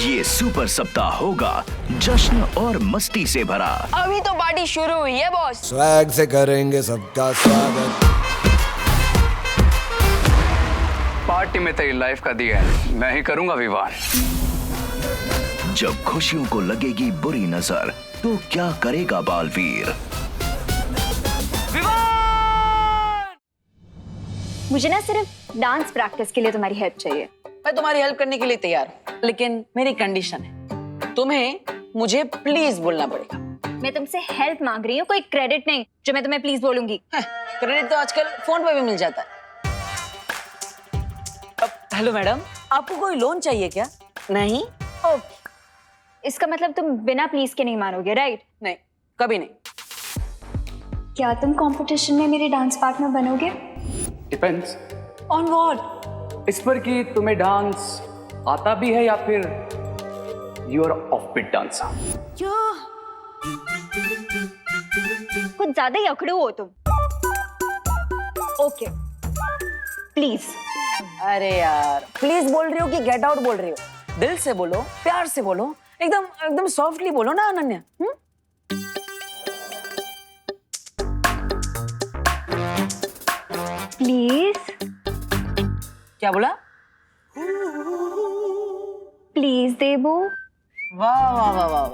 ये सुपर सप्ताह होगा जश्न और मस्ती से भरा। अभी तो पार्टी शुरू हुई है बॉस। स्वैग से करेंगे सबका स्वागत। पार्टी में तेरी लाइफ का दिया है, मैं ही करूंगा विवाह। जब खुशियों को लगेगी बुरी नजर तो क्या करेगा बालवीर। मुझे ना सिर्फ डांस प्रैक्टिस के लिए तुम्हारी हेल्प चाहिए। मैं तुम्हारी हेल्प करने के लिए तैयार हूँ, लेकिन मेरी कंडीशन है, तुम्हें मुझे प्लीज बोलना पड़ेगा। मैं तुमसे हेल्प मांग रही हूँ, कोई क्रेडिट नहीं जो मैं तुम्हें प्लीज बोलूंगी। क्रेडिट तो आजकल फोन पे भी मिल जाता है। हेलो मैडम, आपको कोई लोन चाहिए क्या? नहीं? ओके, इसका मतलब तुम बिना प्लीज के नहीं मानोगे, राइट? नहीं, कभी नहीं। क्या तुम कंपटीशन में मेरे डांस पार्टनर बनोगे? Depends on what? इस पर कि तुम्हें डांस आता भी है या फिर you are off beat dancer. कुछ ज्यादा ही अकड़ू हो तुम। Okay please. अरे यार, प्लीज बोल रही हो कि गेट आउट बोल रही हो? दिल से बोलो, प्यार से बोलो, एकदम एकदम सॉफ्टली बोलो ना अनन्या। प्लीज। क्या बोला? प्लीज देबू। वाह वाह वाह वाह,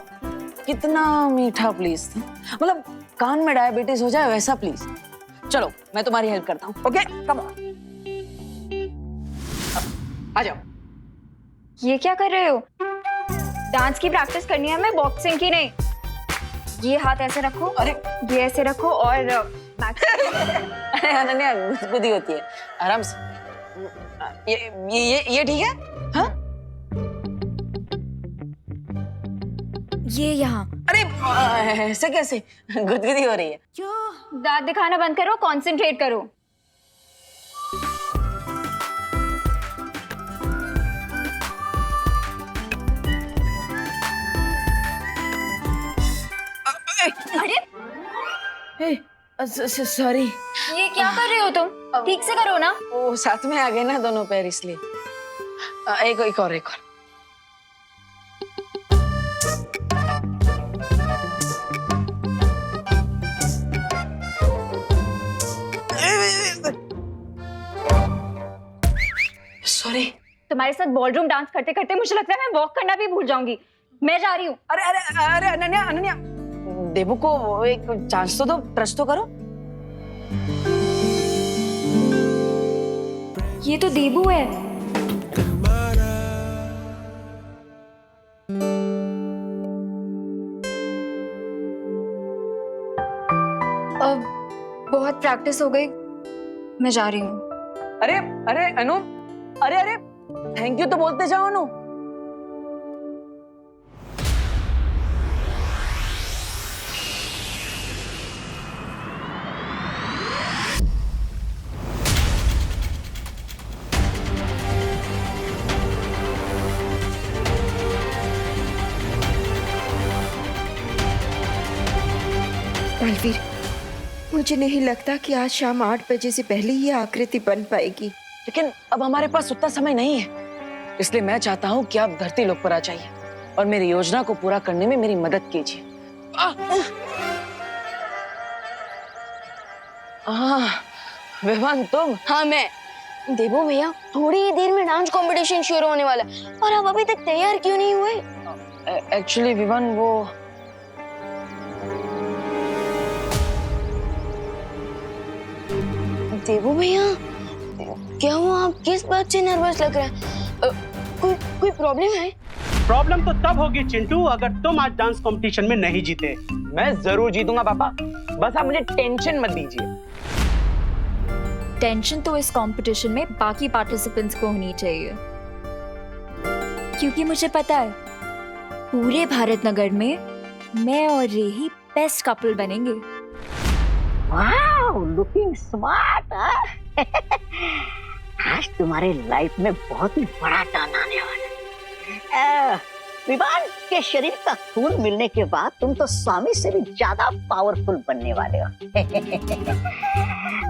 कितना मीठा प्लीज था। मतलब कान में डायबिटीज हो जाए वैसा प्लीज। चलो मैं तुम्हारी हेल्प करता हूँ। ओके कम ऑन, आ जाओ। ये क्या कर रहे हो? डांस की प्रैक्टिस करनी है, मैं बॉक्सिंग की नहीं। ये हाथ ऐसे रखो, अरे ये ऐसे रखो और अरे अनन्या गुदगुदी होती है, आराम से। ये ठीक है? हाँ? ये यहाँ। अरे ऐसे कैसे गुदगुदी हो रही है? दांत दिखाना बंद करो, कंसंट्रेट करो। अरे सॉरी। ये क्या कर रहे हो तुम? ठीक से करो ना। वो साथ में आ गए ना दोनों पैर, इसलिए। एक और। सॉरी। तुम्हारे साथ बॉलरूम डांस करते करते मुझे लगता है मैं वॉक करना भी भूल जाऊंगी। मैं जा रही हूँ। अरे अनन्या, देबू को एक चांस तो दो, ट्रस्ट तो करो। ये तो देबू है। अब बहुत प्रैक्टिस हो गई, मैं जा रही हूँ। अरे अनु, अरे थैंक यू तो बोलते जाओ अनु। बालवीर, मुझे नहीं लगता कि आज शाम 8 बजे से पहले ये आकृति बन पाएगी। लेकिन अब हमारे पास उतना समय नहीं है, इसलिए मैं चाहता हूँ कि आप धरती लोक पर आ जाइए और मेरी योजना को पूरा करने में मेरी मदद कीजिए। विवान तुम? हाँ मैं। देबू भैया, थोड़ी ही देर में डांस कंपटीशन शुरू होने वाला है और आप अभी तक तैयार क्यों नहीं हुए? एक्चुअली विवान, वो देबू भैया, क्या हुआ? आप किस बात से नर्वस लग रहे हैं? कोई प्रॉब्लम है? प्रॉब्लम तो तब होगी चिंटू अगर तुम आज डांस कंपटीशन में नहीं जीते। मैं जरूर जीतूंगा पापा, बस आप मुझे टेंशन मत दीजिए। टेंशन तो इस कंपटीशन में बाकी पार्टिसिपेंट्स को होनी चाहिए, क्योंकि मुझे पता है पूरे भारत नगर में मैं और रेही बेस्ट कपल बनेंगे। Wow, looking smart. आज तुम्हारे लाइफ में बहुत ही बड़ा टर्न आने वाला है। विवान के शरीर का खून मिलने के बाद तुम तो स्वामी से भी ज्यादा पावरफुल बनने वाले हो।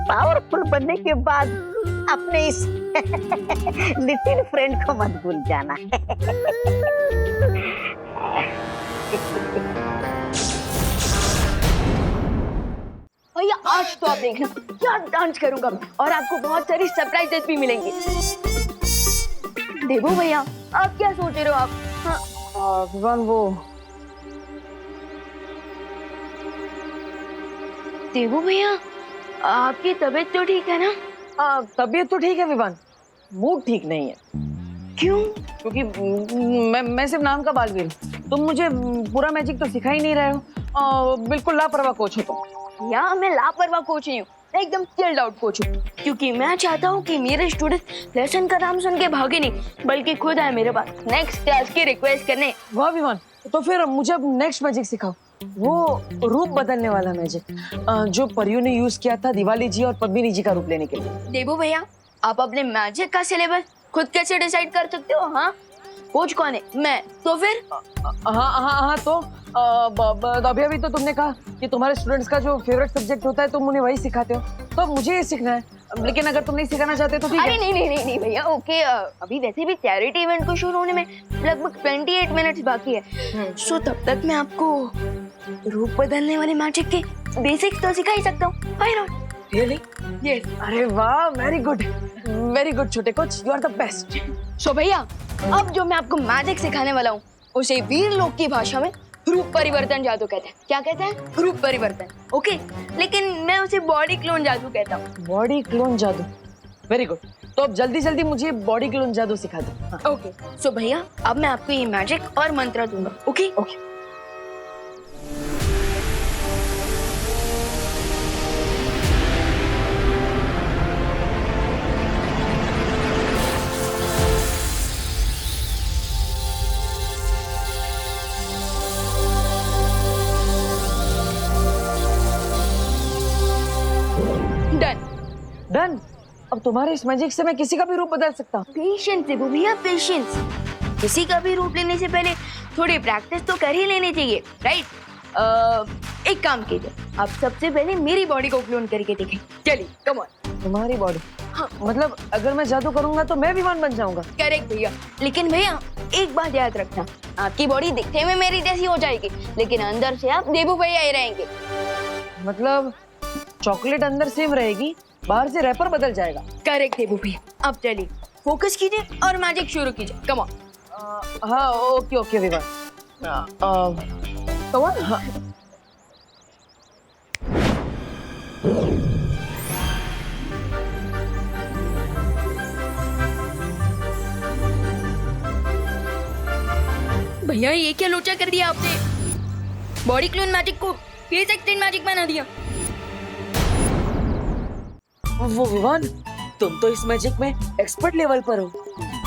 पावरफुल बनने के बाद अपने इस लिटिल फ्रेंड को मत भूल जाना। भैया आज तो आप देखना क्या डांस करूंगा मैं, और आपको बहुत सारी सरप्राइजेस भी मिलेंगे। देवो भैया आप क्या सोच रहे हो आप? हाँ विवान वो देवो भैया आपकी तबीयत तो ठीक है ना? तबीयत तो ठीक है विवान, मूड ठीक नहीं है। क्यों? क्योंकि मैं सिर्फ नाम का बालवीर हूँ, तुम मुझे पूरा मैजिक तो सिखा ही नहीं रहे हो। बिल्कुल लापरवाह कोच हो तुम। या मैं लापरवाह कोच नहीं हूँ, मैं एकदम चिल्ड आउट कोच हूँ, क्योंकि मैं चाहता हूँ कि मेरे स्टूडेंट लेसन का नाम सुन के भागे नहीं, बल्कि खुद आए मेरे पास नेक्स्ट क्लास की रिक्वेस्ट करने। वाह विवान, तो फिर मुझे अब नेक्स्ट मैजिक सिखाओ, वो रूप बदलने वाला मैजिक जो परियों ने यूज किया था दिवाली जी और पद्मिनी जी का रूप लेने के लिए। देवो भैया आप अपने मैजिक का सिलेबस खुद कैसे डिसाइड कर सकते हो? हाँ कोच कौन है? मैं। तो फिर हाँ तो अभी तो तुमने कहा कि तुम्हारे स्टूडेंट्स का जो फेवरेट सब्जेक्ट होता है तुम उन्हें वही सिखाते हो, तो अब मुझे ये सीखना है। लेकिन अगर तुम नहीं सिखाना चाहते तो ठीक है। अरे नहीं भैया ओके, अभी वैसे भी चैरिटी इवेंट को शुरू होने में लगभग 28 मिनट्स बाकी है, सो तब तक मैं आपको रूप बदलने वाले मैजिक के बेसिक्स तो सिखा ही सकता हूँ। Why not? रियली? यस। अरे वाह, वेरी गुड छोटे coach, you are the best. So भैया अब जो मैं आपको मैजिक सिखाने वाला हूँ उसे वीर लोग की भाषा में रूप परिवर्तन जादू कहते हैं। क्या कहते हैं? रूप परिवर्तन। ओके, लेकिन मैं उसे बॉडी क्लोन जादू कहता हूँ। बॉडी क्लोन जादू, वेरी गुड। तो अब जल्दी मुझे बॉडी क्लोन जादू सिखा दो। ओके सो भैया अब मैं आपको ये मैजिक और मंत्र दूंगा। Okay okay. डन। अब तुम्हारे इस मैजिक से मैं किसी का भी रूप बदल सकता हूँ। पेशेंस देखो भैया, पेशेंस। किसी का भी रूप लेने से पहले थोड़ी प्रैक्टिस तो कर ही लेनी चाहिए, राइट? एक काम कीजिए, आप सबसे पहले मेरी बॉडी को क्लोन करके देखें। चलिए कम ऑन। तुम्हारी बॉडी? हाँ। मतलब अगर मैं जादू करूंगा तो मैं विमान बन जाऊंगा? करेक्ट भैया, लेकिन भैया एक बात याद रखना, आपकी बॉडी दिखने में मेरी जैसी हो जाएगी, लेकिन अंदर से आप देबू भैया ही रहेंगे। मतलब चॉकलेट अंदर सेम रहेगी, बाहर से रैपर बदल जाएगा। करेक्ट देबू भैया। अब चलिए फोकस कीजिए और मैजिक शुरू कीजिए। Come on. हाँ ओके विवान, कम ऑन। हाँ भैया ये क्या लोचा कर दिया आपने? बॉडी क्लोन मैजिक को फेस एक्सटेंड मैजिक बना दिया। वो विवान, तुम तो इस मैजिक में एक्सपर्ट लेवल पर हो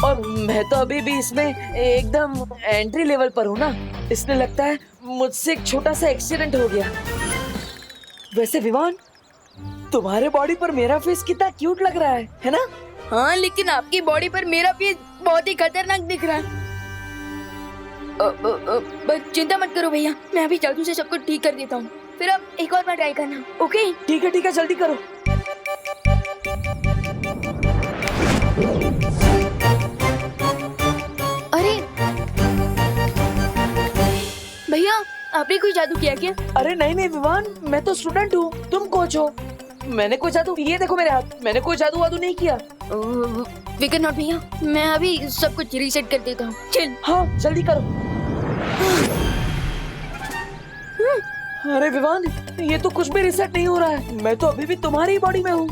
और मैं तो अभी भी इसमें एकदम एंट्री लेवल पर हूँ ना, इसलिए लगता है मुझसे एक छोटा सा एक्सीडेंट हो गया। वैसे विवान, तुम्हारे बॉडी पर मेरा फेस कितना क्यूट लग रहा है ना? हाँ लेकिन आपकी बॉडी पर मेरा फेस बहुत ही खतरनाक दिख रहा है। बस चिंता मत करो भैया, मैं अभी जादू से सब कुछ ठीक कर देता हूँ, फिर आप एक और बार ट्राई करना। ओके? ठीक है जल्दी करो। अरे भैया आपने कोई जादू किया क्या? अरे नहीं विवान, मैं तो स्टूडेंट हूँ, तुम कोच हो। मैंने कोई जादू, ये देखो मेरे हाथ, मैंने कोई जादू वादू नहीं किया। विकेट नॉट भैया, मैं अभी सब कुछ रीसेट कर देता हूँ। चल। हाँ जल्दी करो। अरे विवान, ये तो कुछ भी रीसेट नहीं हो रहा है, मैं तो अभी भी तुम्हारी ही बॉडी में हूँ।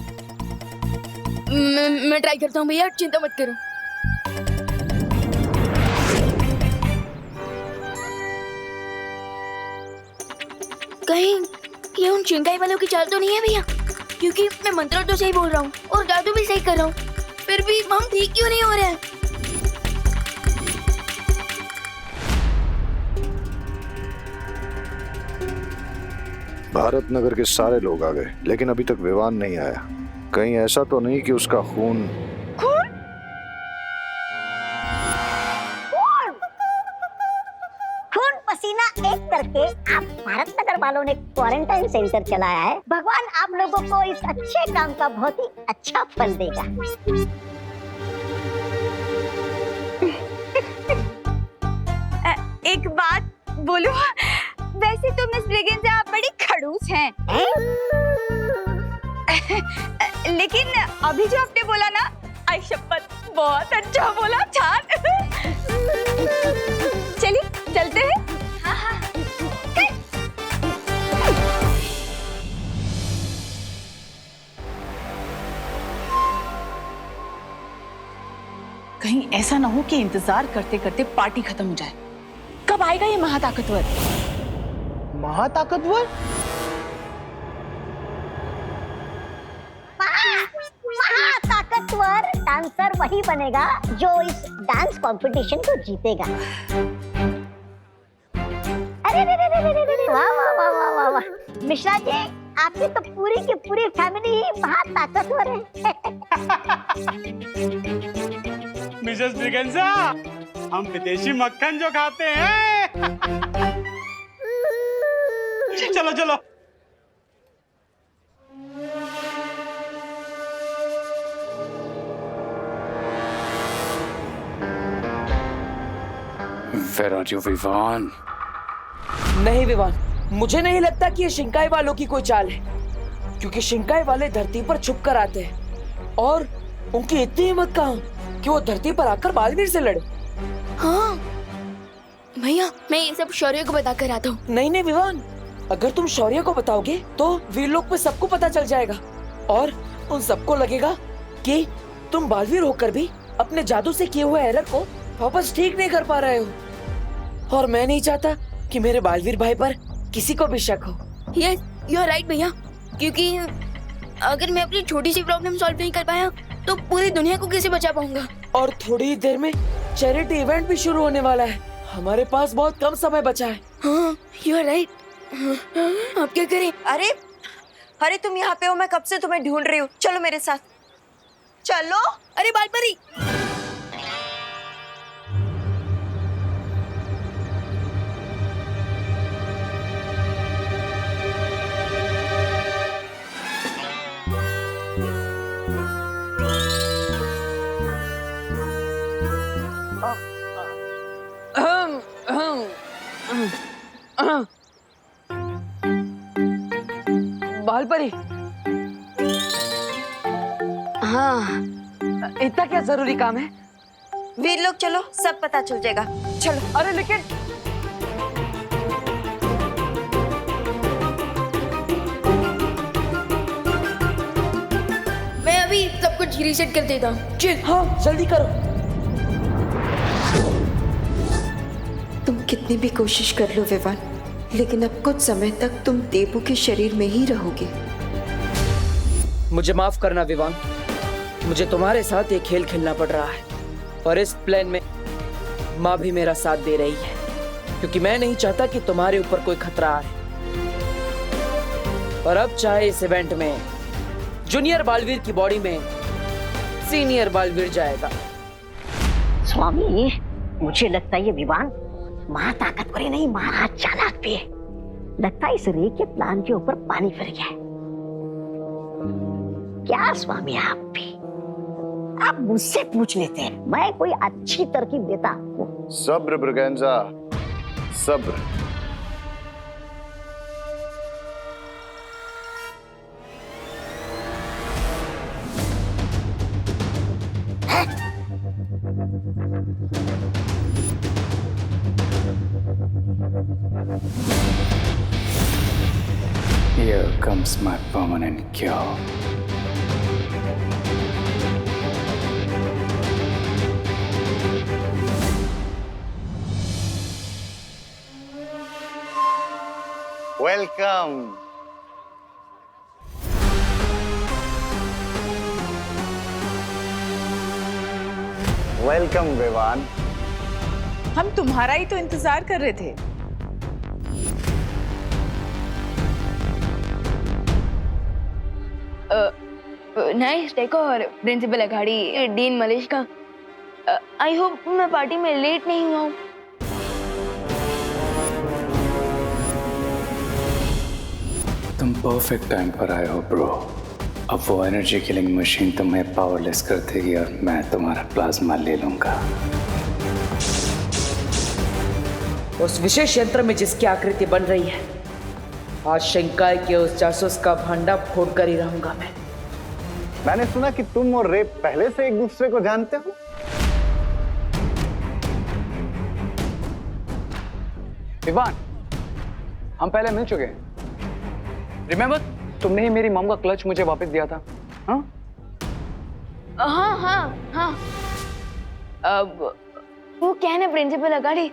मैं ट्राई करता हूँ भैया, चिंता मत करो। कहीं ये उन चिंगाई वालों की चाल तो नहीं है भैया? क्योंकि मैं मंत्र तो सही बोल रहा हूँ और जादू भी सही कर रहा हूँ, फिर भी हम ठीक क्यों नहीं हो रहे हैं? भारत नगर के सारे लोग आ गए, लेकिन अभी तक विवान नहीं आया। कहीं ऐसा तो नहीं कि उसका खून पसीना एक करके आप भारत नगर वालों ने क्वारंटाइन सेंटर चलाया है। भगवान आप लोगों को इस अच्छे काम का बहुत ही अच्छा फल देगा। एक बात बोलूं, वैसे तो मिस ब्रिगेंजा आप बड़ी खड़ूस हैं। लेकिन अभी जो आपने बोला ना, आई शपथ बहुत अच्छा बोला, छान। चलिए चलते हैं। हाँ हाँ। कहीं ऐसा ना हो कि इंतजार करते करते पार्टी खत्म हो जाए। कब आएगा ये महाताकतवर? महाताकतवर? महाताकतवर डांसर वही बनेगा जो इस डांस कंपटीशन को जीतेगा। अरे वाह वाह वाह वाह वाह वाह, मिश्रा जी आपकी तो पूरी की पूरी फैमिली ही महाताकतवर है। मिसेस ब्रिगेंजा, हम विदेशी मक्खन जो खाते हैं। चलो चलो। Where are you, Vivaan? नहीं विवान, मुझे नहीं लगता कि ये शिंकाई वालों की कोई चाल है, क्योंकि शिंकाई वाले धरती पर छुप कर आते हैं और उनकी इतनी हिम्मत कहाँ कि वो धरती पर आकर बालवीर से लड़े। हाँ भैया, मैं ये सब शौर्य को बता कर आता हूँ। नहीं नहीं विवान, अगर तुम शौर्य को बताओगे तो वीरलोक पे सबको पता चल जाएगा और उन सबको लगेगा कि तुम बालवीर होकर भी अपने जादू से किए हुए एरर को वापस ठीक नहीं कर पा रहे हो। और मैं नहीं चाहता कि मेरे बालवीर भाई पर किसी को भी शक हो। यस, यू आर राइट भैया, क्योंकि अगर मैं अपनी छोटी सी प्रॉब्लम सॉल्व नहीं कर पाया तो पूरी दुनिया को कैसे बचा पाऊंगा। और थोड़ी देर में चैरिटी इवेंट भी शुरू होने वाला है, हमारे पास बहुत कम समय बचा है। हाँ, यू आर राइट। आप क्या करें? अरे अरे तुम यहाँ पे हो, मैं कब से तुम्हें ढूंढ रही हूँ। चलो मेरे साथ चलो। अरे बालपरी, बालपरी, हाँ इतना क्या जरूरी काम है? वीरलोक चलो, सब पता चल जाएगा। चलो। अरे लेकिन मैं अभी सब कुछ रीसेट कर देता हूँ। चल, हाँ जल्दी करो। तुम कितनी भी कोशिश कर लो विवान, लेकिन अब कुछ समय तक तुम देबू के शरीर में ही रहोगे। मुझे माफ करना विवान, मुझे तुम्हारे साथ ये खेल खेलना पड़ रहा है और इस प्लान में माँ भी मेरा साथ दे रही है, क्योंकि मैं नहीं चाहता कि तुम्हारे ऊपर कोई खतरा आए। और अब चाहे इस इवेंट में जूनियर बालवीर की बॉडी में सीनियर बालवीर जाएगा। स्वामी, मुझे लगता है ये विवान महाताकतवर ही नहीं, महाचालाक भी है। लगता है इस रे के प्लान के ऊपर पानी फिर गया है। क्या स्वामी, आप भी आप मुझसे पूछ लेते हैं, मैं कोई अच्छी तरकीब देता आपको। सब्र ब्रिगेंजा, सब्र। Here comes my permanent cure. Welcome. Welcome Vivaan. हम तुम्हारा ही तो इंतजार कर रहे थे। Nice decor, principal Aghadi, dean Malesh का। आई होप मैं पार्टी में लेट नहीं हुआ हूँ। तुम परफेक्ट टाइम पर आए हो ब्रो। अब वो एनर्जी किलिंग मशीन तुम्हें पावरलेस कर देगी और मैं तुम्हारा प्लाज्मा ले लूंगा। उस विशेष यंत्र में जिसकी आकृति बन रही है, आज शंकाई के उस जासूस का भांडा फोड़ कर ही रहूंगा मैं। मैंने सुना कि तुम और रे पहले से एक दूसरे को जानते हो। विवान, हम पहले मिल चुके हैं। रिमेम्बर, तुमने ही मेरी मॉम का क्लच मुझे वापस दिया था। हाँ हाँ हाँ हाँ। अब वो क्या है ना प्रिंसिपल अगाड़ी,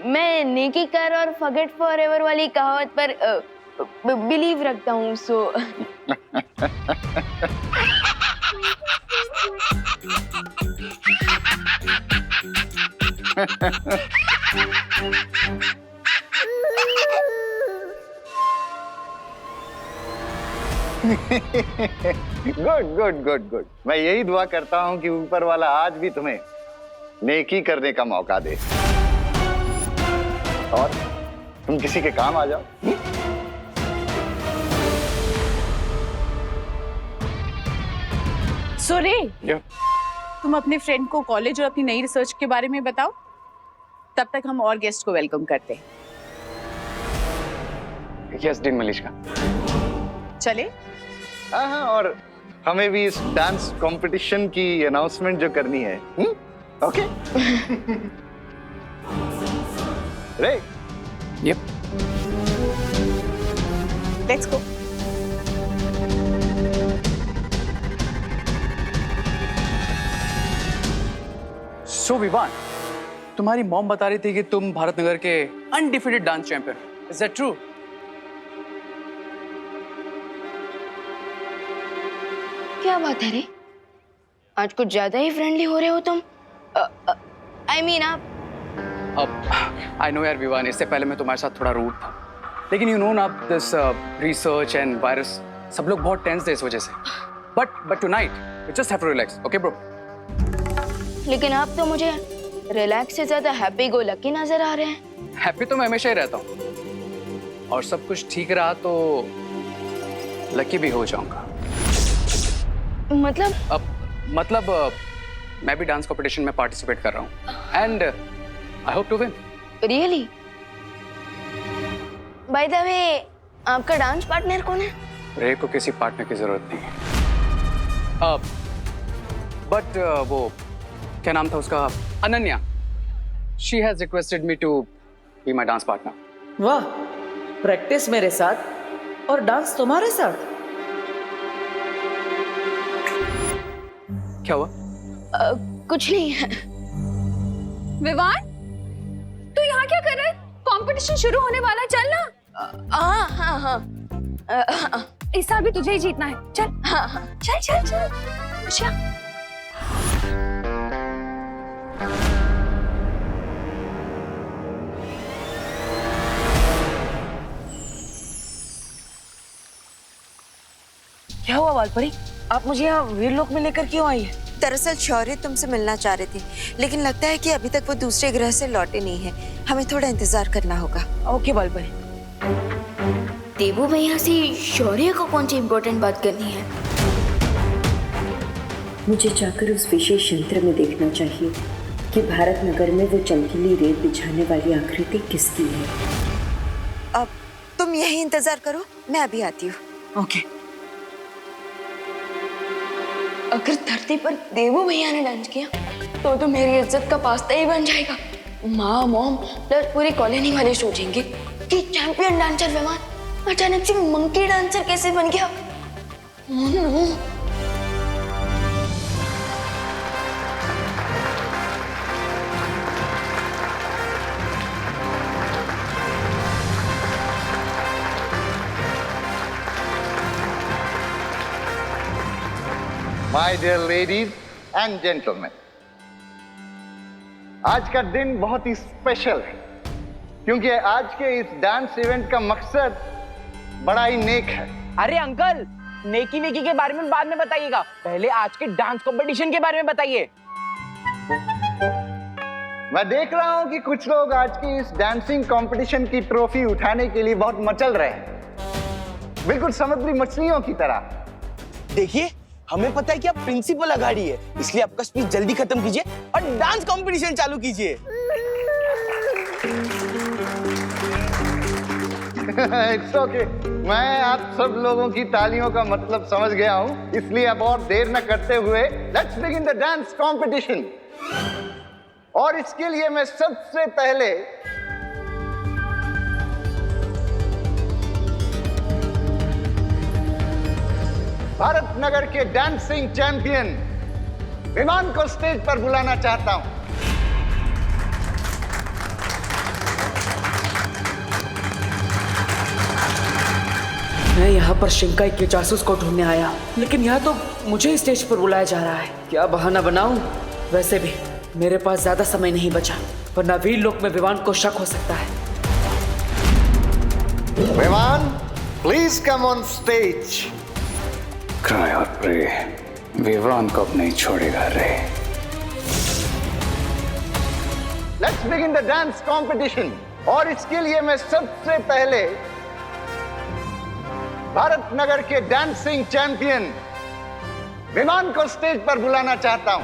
मैं नेकी कर और फॉरगेट फॉरएवर वाली कहावत पर बिलीव रखता हूँ, so good good good good. मैं यही दुआ करता हूं कि ऊपर वाला आज भी तुम्हें नेकी करने का मौका दे और तुम किसी के काम आ जाओ। सुरे, तुम अपने फ्रेंड को कॉलेज और अपनी नई रिसर्च के बारे में बताओ, तब तक हम और गेस्ट को वेलकम करते हैं। Yes dean Malishka. चले। हाँ, और हमें भी इस डांस कंपटीशन की अनाउंसमेंट जो करनी है। ओके। रे। Yup. Let's go. So Vivaan, तुम्हारी मॉम बता रही थी कि तुम भारत नगर के undefeated dance champion. Is that true? क्या बात है रे, आज कुछ ज्यादा ही फ्रेंडली हो रहे हो तुम। आई मीन आप। अब आई नो यार विवान, इससे पहले मैं तुम्हारे साथ थोड़ा रूड था, लेकिन यू नो ना दिस रिसर्च एंड वायरस, सब लोग बहुत टेंस थे इस वजह से। But tonight you just have to relax, okay bro? लेकिन आप तो मुझे रिलैक्स से ज्यादा हैप्पी गो लकी नजर आ रहे हैं। हैप्पी तो मैं हमेशा ही रहता हूँ, और सब कुछ ठीक रहा तो लकी भी हो जाऊंगा। मतलब मैं भी डांस कंपटीशन में पार्टिसिपेट कर रहा हूँ and I hope to win. Really? By the way, आपका डांस पार्टनर कौन है? रे को किसी पार्टनर की जरूरत नहीं है। बट वो क्या नाम था उसका, Ananya, she has requested me to be my dance partner. वाह, प्रैक्टिस मेरे साथ और डांस तुम्हारे साथ। क्या हुआ? कुछ नहीं है। विवान, तू यहाँ क्या कर रहा है? कंपटीशन शुरू होने वाला, चल ना। हाँ हाँ हाँ, इस साल भी तुझे ही जीतना है। चल। हाँ हाँ, चल चल चल। अच्छा। क्या हुआ वालपरी, आप मुझे यहाँ वीरलोक में लेकर क्यों आई है? दरअसल शौर्य तुमसे मिलना चाह रहे थे, लेकिन लगता है कि अभी तक वो दूसरे ग्रह से लौटे नहीं है। हमें थोड़ा इंतजार करना होगा। ओके वालपरी। देवू भैया से शौर्य को कौन सी इम्पोर्टेंट बात करनी है? मुझे जाकर उस विशेष यंत्र में देखना चाहिए कि भारत नगर में वो चमकीली रेत बिछाने वाली आकृति किसकी है। अब तुम यही इंतजार करो, मैं अभी आती हूँ। ओके। अगर धरती पर देवू भैया ने डांस किया तो मेरी इज्जत का पास्ता ही बन जाएगा। माँ, मॉम प्लस पूरी कॉलोनी वाले सोचेंगे कि चैंपियन डांसर विमान अचानक से मंकी डांसर कैसे बन गया। No. My dear ladies and gentleman, आज का दिन बहुत ही स्पेशल है क्योंकि आज के इस डांस इवेंट का मकसद बड़ा ही नेक है। अरे अंकल, नेकी नेकी के बारे में बाद में बताइएगा, पहले आज के डांस कंपटीशन के बारे में बताइए। मैं देख रहा हूं कि कुछ लोग आज की इस डांसिंग कंपटीशन की ट्रॉफी उठाने के लिए बहुत मचल रहे हैं। बिल्कुल समुद्री मछलियों की तरह। देखिए, हमें पता है कि आप प्रिंसिपल अगाड़ी है, इसलिए आपका स्पीच जल्दी खत्म कीजिए और डांस कंपटीशन चालू कीजिए। इट्स ओके, मैं आप सब लोगों की तालियों का मतलब समझ गया हूं, इसलिए अब और देर न करते हुए let's begin the dance competition. और इसके लिए मैं सबसे पहले भारत नगर के डांसिंग चैंपियन विमान को स्टेज पर बुलाना चाहता हूं। मैं यहाँ पर शिंकाई के जासूस को ढूंढने आया, लेकिन यहाँ तो मुझे ही स्टेज पर बुलाया जा रहा है। क्या बहाना बनाऊं? वैसे भी मेरे पास ज्यादा समय नहीं बचा, वरना वीर लोक में विवान को शक हो सकता है। विमान, please come on stage. Cry और प्रे, विवान को अब नहीं छोड़ेगा रे। Let's begin the dance competition. और इसके लिए मैं सबसे पहले भारत नगर के डांसिंग चैंपियन विमान को स्टेज पर बुलाना चाहता हूं।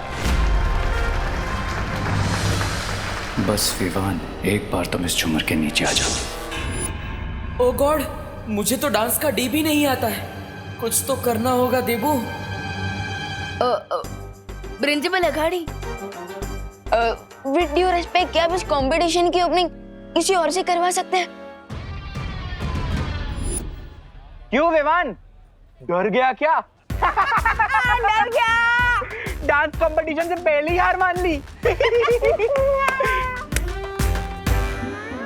बस विवान, एक बार तुम इस झूमर के नीचे आ जाओ। ओ गॉड, मुझे तो डांस का डी भी नहीं आता है। कुछ तो करना होगा Debu. Principal Aghadi, with due respect, क्या आप इस कंपटीशन की ओपनिंग किसी और से करवा सकते हैं? क्यों विवान, डर गया क्या? डर गया। डांस कंपटीशन से पहले ही हार मान ली।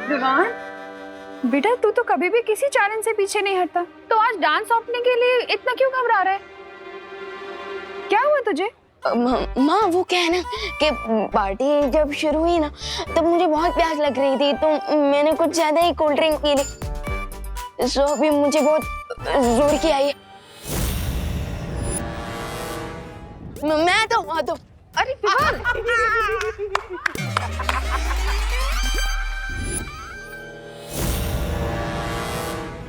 विवान बेटा, तू तो कभी भी किसी चैलेंज से पीछे नहीं हटता, तो आज डांस ओपने के लिए इतना क्यों घबरा रहा है? क्या हुआ तुझे? माँ, वो क्या है ना कि पार्टी जब शुरू हुई ना, तब मुझे बहुत प्यास लग रही थी, तो मैंने कुछ ज्यादा ही कोल्ड ड्रिंक पी ली। सो अभी मुझे बहुत जोर की आई है। मैं तो अरे विवान!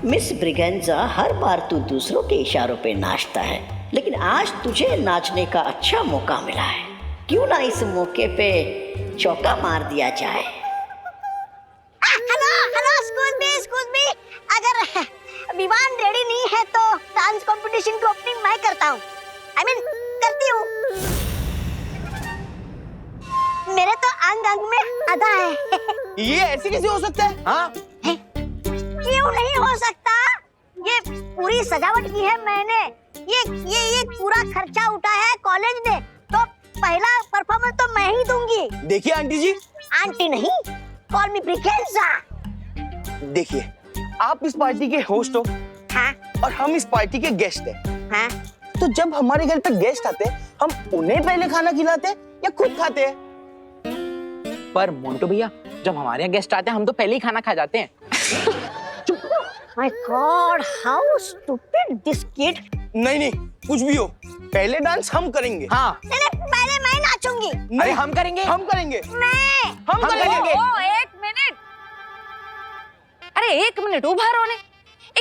मिस ब्रिगेंजा, हर बार तू दूसरों के इशारों पे नाचता है, लेकिन आज तुझे नाचने का अच्छा मौका मिला है। क्यों ना इस मौके पे चौका मार दिया जाए? हेलो, एक्सक्यूज मी, अगर विवान रेडी नहीं है तो डांस कंपटीशन की ओपनिंग मैं करता हूँ। करती हूँ। मेरे तो अंग अंग में अदा है। ये ऐसे कैसे हो सकता है? हाँ? क्यों नहीं हो सकता? ये पूरी सजावट की है मैंने। ये पूरा खर्चा उठाया है कॉलेज ने, तो पहला परफॉर्मेंस तो मैं ही दूंगी। देखिए आंटी जी। आंटी नहीं, कॉल मी ब्रिगेंजा। देखिए, आप इस पार्टी के होस्ट हो। हाँ? और हम इस पार्टी के गेस्ट हैं। हाँ? तो जब हमारे घर पे गेस्ट आते हैं, हम उन्हें पहले खाना खिलाते हैं या खुद खाते हैं? पर मोंटो भैया, जब हमारे यहाँ गेस्ट आते हैं, हम तो पहले ही खाना खा जाते हैं। My God, how stupid this kid! नहीं, कुछ भी हो, पहले डांस हम करेंगे। हाँ। नहीं, पहले मैं नाचूंगी। अरे हम करेंगे। हम करेंगे। हम करेंगे। एक मिनट, अरे एक मिनट, उभा रहो ने।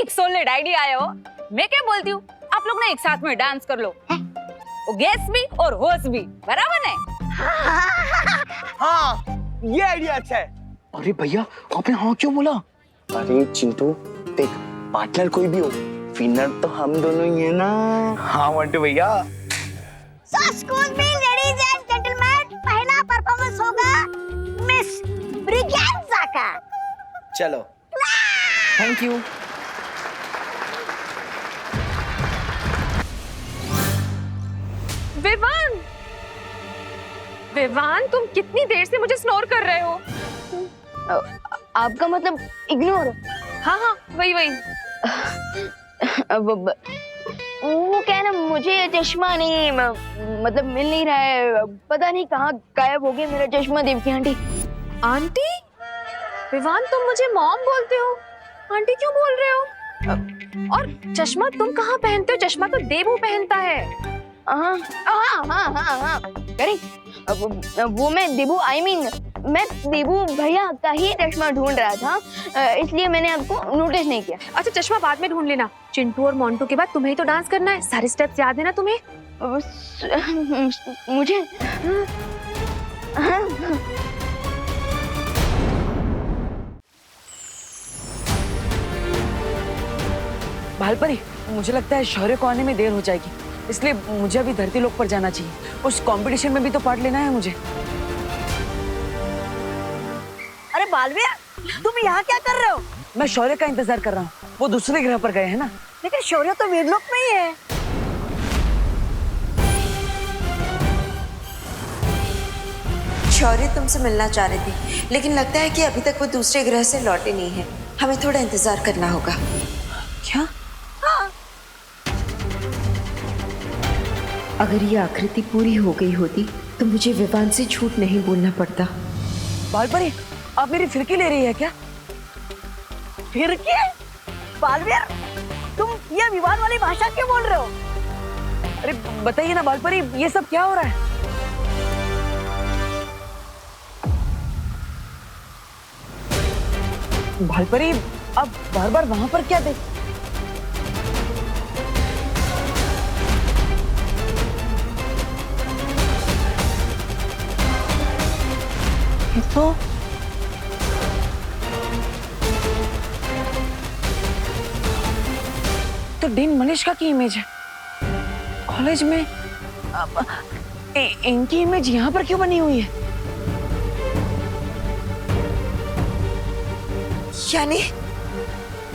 एक सॉलिड आइडिया आया हो। मैं क्या बोलती हूँ, आप लोग ना एक साथ में डांस कर लो। वो गेस्ट भी और होस्ट भी, बराबर है? हाँ, ये आइडिया अच्छा है। अरे भैया, आपने हाँ क्यों बोला? अरे चिंटू, देख, पार्टनर कोई भी हो, विनर तो हम दोनों ही है ना। हाँ मोंटू भैया। So excuse me, ladies and gentlemen, पहला परफॉर्मेंस होगा मिस ब्रिगेंजा का। चलो, थैंक यू। विवान, तुम कितनी देर से मुझे स्नोर कर रहे हो? आपका मतलब इग्नोर? हाँ, वही। वो क्या है ना, मुझे चश्मा नहीं, मतलब मिल नहीं रहा है। पता नहीं कहाँ गायब हो गया मेरा चश्मा। देवकी आंटी। आंटी? विवान, तुम मुझे मॉम बोलते हो, आंटी क्यों बोल रहे हो? और चश्मा तुम कहाँ पहनते हो? चश्मा तो देबू पहनता है। हाँ। अरे वो मैं देबू, I mean मैं देबू भैया का ही चश्मा ढूंढ रहा था, इसलिए मैंने आपको नोटिस नहीं किया। अच्छा चश्मा बाद में ढूंढ लेना। चिंटू और मोंटू के बाद तुम्हें ही तो डांस करना है, सारे स्टेप्स याद है ना तुम्हें? मुझे भालपरी, मुझे लगता है शौर्य को आने में देर हो जाएगी, इसलिए मुझे अभी धरती लोक पर जाना चाहिए। उस कंपटीशन में भी तो पार्ट लेना है मुझे। अरे बालवीर, तुम यहाँ क्या कर रहे हो? मैं शौर्य का इंतजार कर रहा हूँ, वो दूसरे ग्रह पर गए हैं ना। लेकिन शौर्य तो वीरलोक में ही है। शौर्य तुमसे मिलना चाह रही थी, लेकिन लगता है कि अभी तक वो दूसरे ग्रह से लौटे नहीं है। हमें थोड़ा इंतजार करना होगा। क्या? हाँ। अगर ये आकृति पूरी हो गई होती तो मुझे विवान से झूठ नहीं बोलना पड़ता। बालपरी, आप मेरी फिरकी ले रही है क्या? फिरकी? बालवीर, तुम ये विवान वाली भाषा क्यों बोल रहे हो? अरे बताइए ना बालपरी, ये सब क्या हो रहा है? भालपरी, अब बार बार वहां पर क्या देख? तो डीन मनीषा की इमेज है कॉलेज में। इनकी इमेज यहाँ पर क्यों बनी हुई है?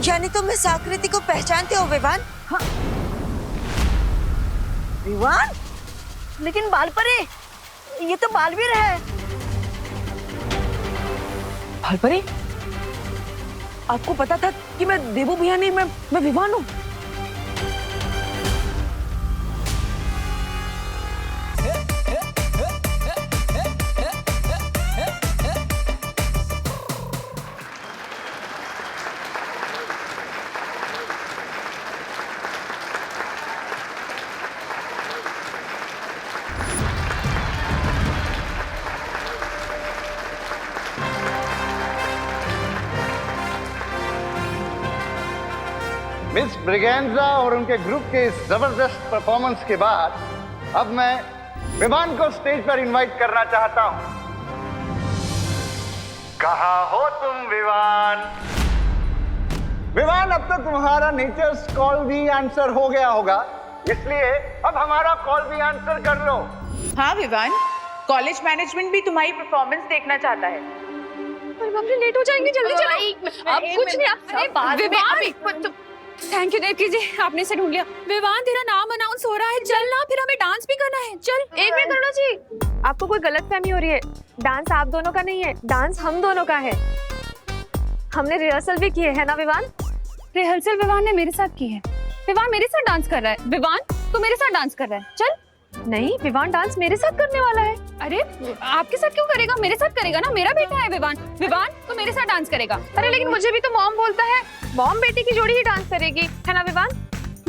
यानी तुम इस आकृति को पहचानते हो विवान? हाँ। विवान? लेकिन बालपरी, ये तो बालवीर है। भालपरी, आपको पता था कि मैं देबू भैया नहीं, मैं विवान हूँ। मिस ब्रिगेंजा और उनके ग्रुप के इस जबरदस्त परफॉर्मेंस के बाद अब मैं विवान को स्टेज पर इनवाइट करना चाहता हूं। कहाँ हो तुम विवान? विवान, अब तो तुम्हारा नेचर्स कॉल भी आंसर हो गया होगा, इसलिए अब हमारा कॉल भी आंसर कर लो। हाँ विवान, कॉलेज मैनेजमेंट भी तुम्हारी परफॉर्मेंस देखना चाहता है। अरे बाप रे, लेट हो जाएंगे, जल्दी चलो। अब कुछ नहीं, अरे बाद में थैंक यू देवकी जी, आपने इसे ढूंढ लिया। विवान, तेरा नाम अनाउंस हो रहा है, चल ना, फिर हमें डांस भी करना है, चल। एक मिनट अरुणा जी, आपको कोई गलतफहमी हो रही है। डांस आप दोनों का नहीं है, डांस हम दोनों का है। हमने रिहर्सल भी किए है ना विवान? रिहर्सल विवान ने मेरे साथ की है। विवान मेरे साथ डांस कर रहा है। विवान, तू मेरे साथ डांस कर रहा है, चल। नहीं, विवान डांस मेरे साथ करने वाला है। अरे आपके साथ क्यों करेगा? मेरे साथ करेगा ना, मेरा बेटा है विवान। विवान, तू मेरे साथ डांस करेगा। अरे लेकिन मुझे भी तो मॉम बोलता है, मॉम बेटी की जोड़ी ही डांस करेगी, है ना विवान?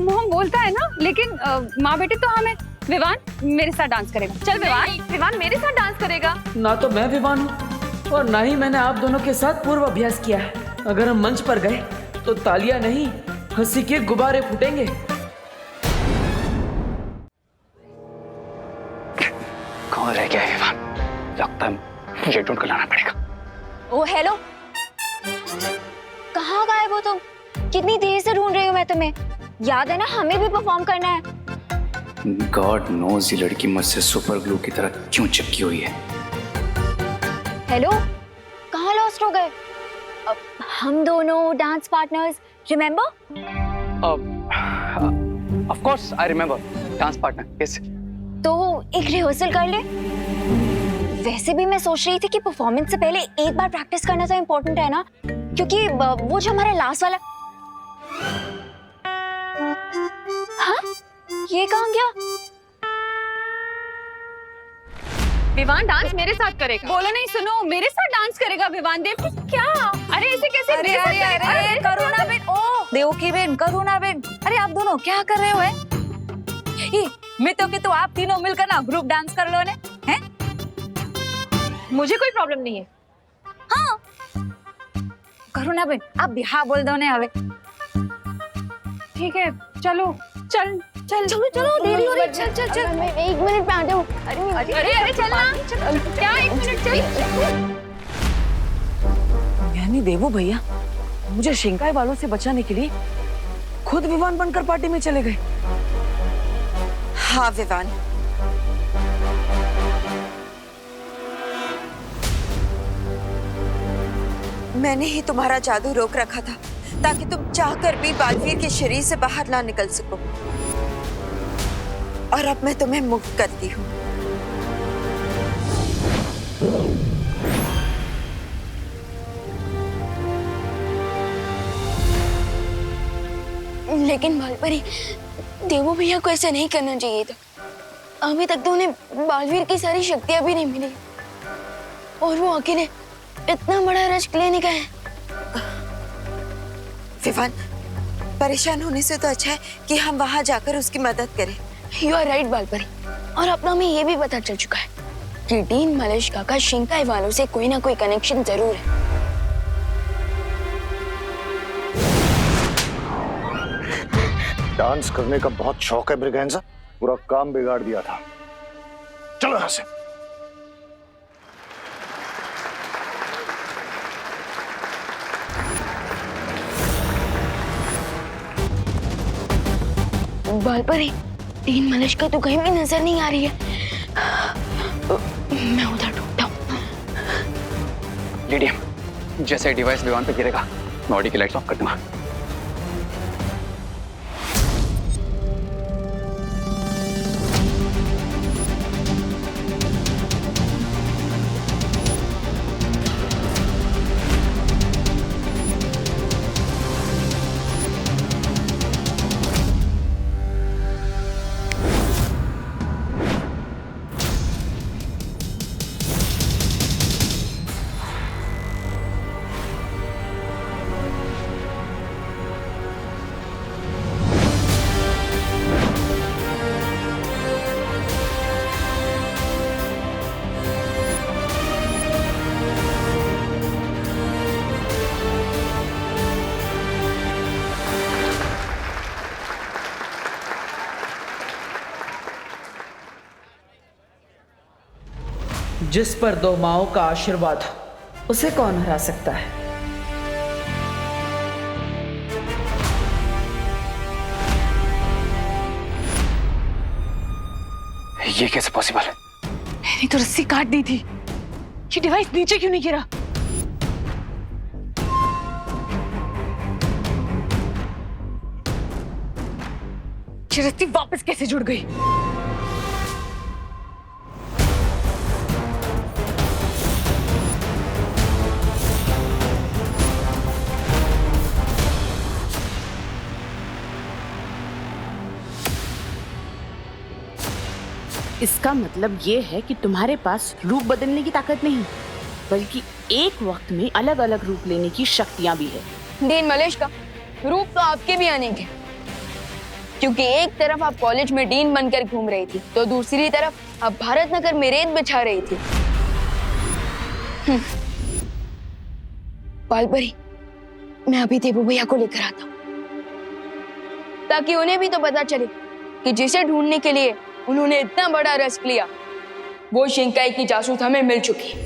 मॉम बोलता है ना, लेकिन माँ बेटे तो हमें। विवान मेरे साथ डांस करेगा, चल विवान। विवान मेरे साथ डांस करेगा। ना तो मैं विवान हूँ और ना ही मैंने आप दोनों के साथ पूर्व अभ्यास किया है। अगर हम मंच पर गए तो तालियां नहीं, हंसी के गुब्बारे फूटेंगे। कौन रह गया है विवान? लगता है मुझे ढूंढ कर लाना पड़ेगा। ओ हेलो, कहाँ गायब हो तुम? कितनी देर से ढूंढ रही हूँ मैं तुम्हें। याद है ना, हमें भी परफॉर्म करना है। गॉड नोज ये लड़की मुझसे सुपर ग्लू की तरह क्यों चिपकी हुई है। हेलो, कहाँ लॉस्ट हो गए? हम दोनों dance partners, remember? Of course I remember, dance partner. Yes. तो एक रिहर्सल कर ले। वैसे भी मैं सोच रही थी कि परफॉर्मेंस से पहले एक बार प्रैक्टिस करना तो इम्पोर्टेंट है ना, क्योंकि वो जो हमारा लास्ट वाला। हाँ, ये कहाँ गया? विवान डांस मेरे साथ करेगा। बोलो नहीं, सुनो, मेरे साथ डांस करेगा विवान। देव क्या? अरे इसे कैसे? अरे अरे अरे करुणा बेन, ओ देवकी बेन, करुणा बेन, अरे आप दोनों क्या कर रहे हो? मैं तो कि तो आप तीनों मिलकर ना ग्रुप डांस कर लो ने, हैं? मुझे कोई प्रॉब्लम नहीं है। हाँ करो ना बेन, आप भी हाँ बोल दो ना हवे। ठीक है चलो चल चल चलो चलो देरी हो रही, चल चल चल। मैं 1 मिनट में आ जाऊँ। अरे अरे चल ना, क्या 1 मिनट चल। यानी देवू भैया मुझे शिंकाई वालों से बचाने के लिए खुद विवान बनकर पार्टी में चले गए। हाँ विवान, मैंने ही तुम्हारा जादू रोक रखा था ताकि तुम चाहकर भी बालवीर के शरीर से बाहर ना निकल सको, और अब मैं तुम्हें मुक्त करती हूँ। लेकिन बालपरी, देवू भैया को ऐसा नहीं करना चाहिए था। अभी तक तो उन्हें बालवीर की सारी शक्तियां भी नहीं मिली और वो अकेले इतना बड़ा रिस्क लेने का है। विवान, परेशान होने से तो अच्छा है कि हम वहां जाकर उसकी मदद करें। यू आर राइट बालपरी, और अब तो हमें ये भी पता चल चुका है कि डीन मलेशिका का शिंकाई वालों से कोई ना कोई कनेक्शन जरूर है। डांस करने का बहुत शौक है ब्रिगेंजा, पूरा काम बिगाड़ दिया था। चलो यहां से। बालपरी, डीन मलेशिका तो कहीं भी नजर नहीं आ रही है। मैं उधर ढूंढता हूँ। लीडिया, जैसे डिवाइस विमान पे गिरेगा मैं ऑडी की लाइट्स ऑफ कर दूंगा। जिस पर 2 माओं का आशीर्वाद उसे कौन हरा सकता है। ये कैसे पॉसिबल है? मैंने तो रस्सी काट दी थी, ये डिवाइस नीचे क्यों नहीं गिरा? ये रस्सी वापस कैसे जुड़ गई? इसका मतलब ये है कि तुम्हारे पास रूप बदलने की ताकत नहीं, बल्कि एक वक्त में अलग अलग रूप लेने की शक्तियां भी है। डीन मलेशिका, रूप तो आपके भी आने के, क्योंकि एक तरफ आप कॉलेज में डीन बनकर घूम रही थी तो दूसरी तरफ आप भारत नगर में रेत बिछा रही थी। बालपरी, मैं अभी देवू भैया को लेकर आता हूँ ताकि उन्हें भी तो पता चले कि जिसे ढूंढने के लिए उन्होंने इतना बड़ा रिस्क लिया वो शिंकाई की जासूस हमें मिल चुकी है।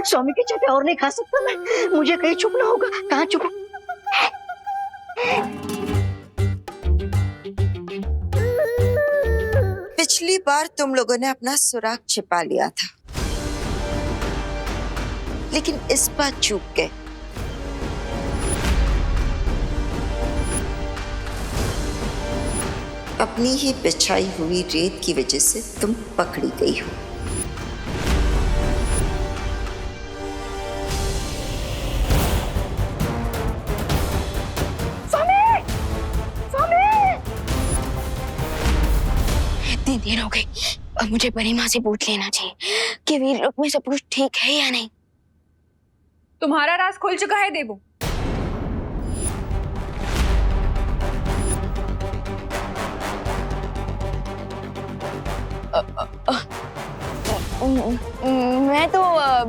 स्वामी के चटे और नहीं खा सकता मैं, मुझे कहीं छुपना होगा। कहाँ छुपूं? पिछली बार तुम लोगों ने अपना सुराग छिपा लिया था, लेकिन इस बार चूक गए। अपनी ही बिछाई हुई रेत की वजह से तुम पकड़ी गई हो। इतनी देर हो गई, अब मुझे परी माँ से पूछ लेना चाहिए कि वीर लोक में सब कुछ ठीक है या नहीं। तुम्हारा राज खुल चुका है देबू। मैं तो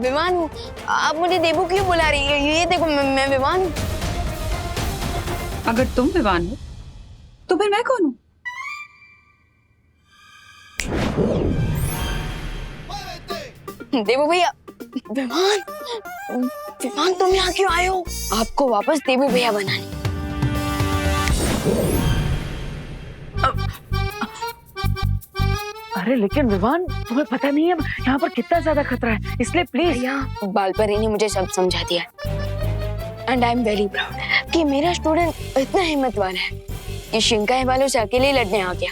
विवान हूँ। आप मुझे देबू क्यों बुला रही है? ये देखो मैं विवान हूँ। अगर तुम विवान हो तो फिर मैं कौन हूँ? देबू भैया, विवान विवान तुम यहाँ क्यों आए हो? आपको वापस देबू भैया बनाने। अरे लेकिन विवान, तुम्हें पता नहीं है यहाँ पर कितना ज्यादा खतरा है, इसलिए प्लीज। बालपरी ने मुझे सब समझा दिया and I am very proud कि मेरा स्टूडेंट इतना हिम्मतवान है कि शिंकाई वालों से अकेले लड़ने आ गया।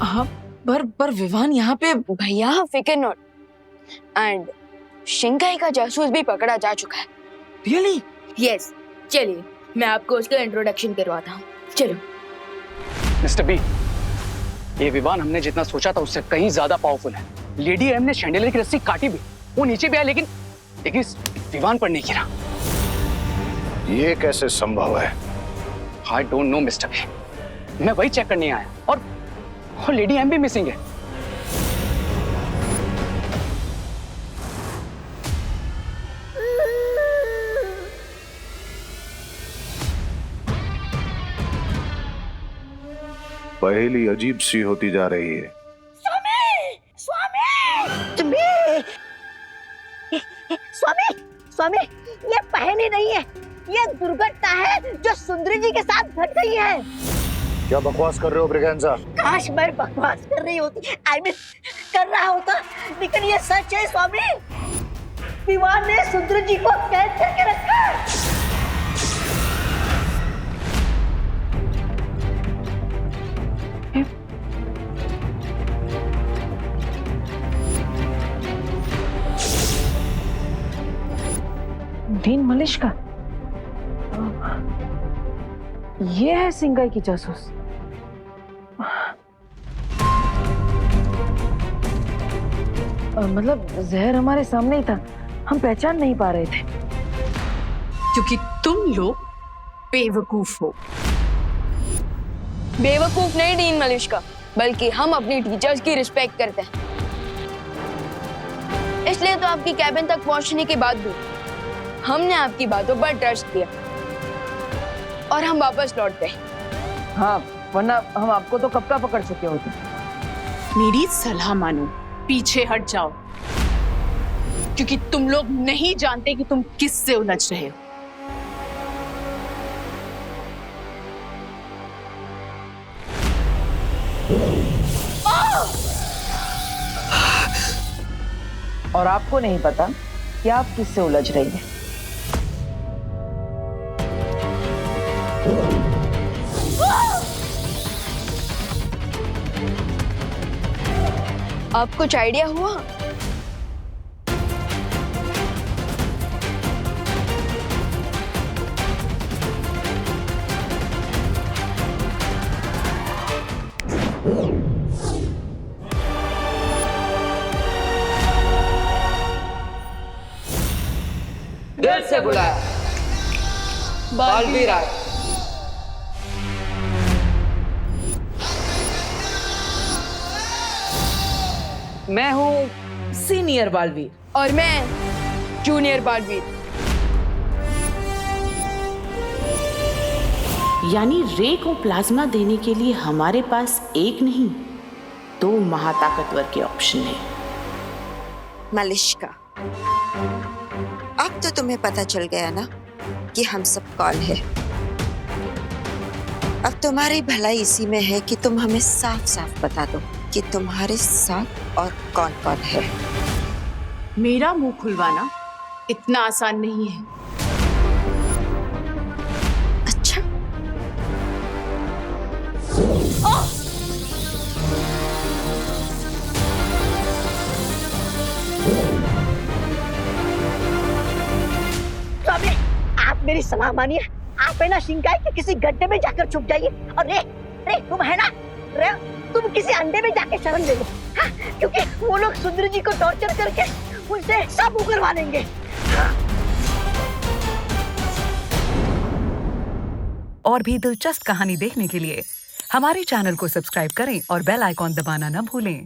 हाँ, पर विवान यहाँ पे। भैया फिकर नॉट, एंड शिंकाई का जासूस भी पकड़ा जा चुका है। रियली? यस, चलिए मैं आपको उसका इंट्रोडक्शन करवाता हूँ। चलो। मिस्टर बी, ये विवान हमने जितना सोचा था उससे कहीं ज्यादा पावरफुल है। लेडी एम ने शैंडलियर की रस्सी काटी भी, वो नीचे भी आया, लेकिन इस विवान पर नहीं गिरा। ये कैसे संभव है? I don't know mister B, मैं वही चेक करने आया और लेडी एम भी मिसिंग है। पहेली अजीब सी होती जा रही है। स्वामी, स्वामी, ये पहेली नहीं है, ये दुर्घटना है जो सुंदरी जी के साथ घट गई है। क्या बकवास कर रहे हो ब्रिगेंजा? काश मैं बकवास कर रही होती, कर रहा होता, लेकिन ये सच है स्वामी। विवान ने सुंदरी जी को कैद करके रखा है। डीन मलिश का? ये है सिंगाई की जासूस। मतलब जहर हमारे सामने ही था, हम पहचान नहीं पा रहे थे। क्योंकि तुम लोग बेवकूफ हो। बेवकूफ नहीं डीन मलिश का, बल्कि हम अपनी टीचर्स की रिस्पेक्ट करते हैं। इसलिए तो आपकी कैबिन तक पहुंचने के बाद भी हमने आपकी बातों पर ट्रस्ट किया और हम वापस लौट गए। हाँ, वरना हम आपको तो कब का पकड़ चुके होते। मेरी सलाह मानो, पीछे हट जाओ, क्योंकि तुम लोग नहीं जानते कि तुम किससे उलझ रहे हो। और आपको नहीं पता कि आप किससे उलझ रही हैं। आप कुछ आइडिया हुआ? दिल से बुलाया बालवीर आए। मैं हूँ सीनियर बालवीर और मैं जूनियर बालवीर। यानी रे को प्लाज्मा देने के लिए हमारे पास एक नहीं, दो महाताकतवर के ऑप्शन है। मलिश्का, अब तो तुम्हें पता चल गया ना कि हम सब कौन है। अब तुम्हारी भलाई इसी में है कि तुम हमें साफ साफ बता दो कि तुम्हारे साथ और कौन कौन है। मेरा मुंह खुलवाना इतना आसान नहीं है। अच्छा, स्वामी, आप मेरी सलाह मानिए, आप है ना शिंकाई के किसी गड्ढे में जाकर छुप जाइए और रे तुम है ना, रे तुम किसी अंडे में जाके शरण ले लो। हाँ, क्योंकि वो लोग सुंदरी जी को टॉर्चर करके उनसे सब उगलवा लेंगे। हाँ। और भी दिलचस्प कहानी देखने के लिए हमारे चैनल को सब्सक्राइब करें और बेल आइकॉन दबाना न भूलें।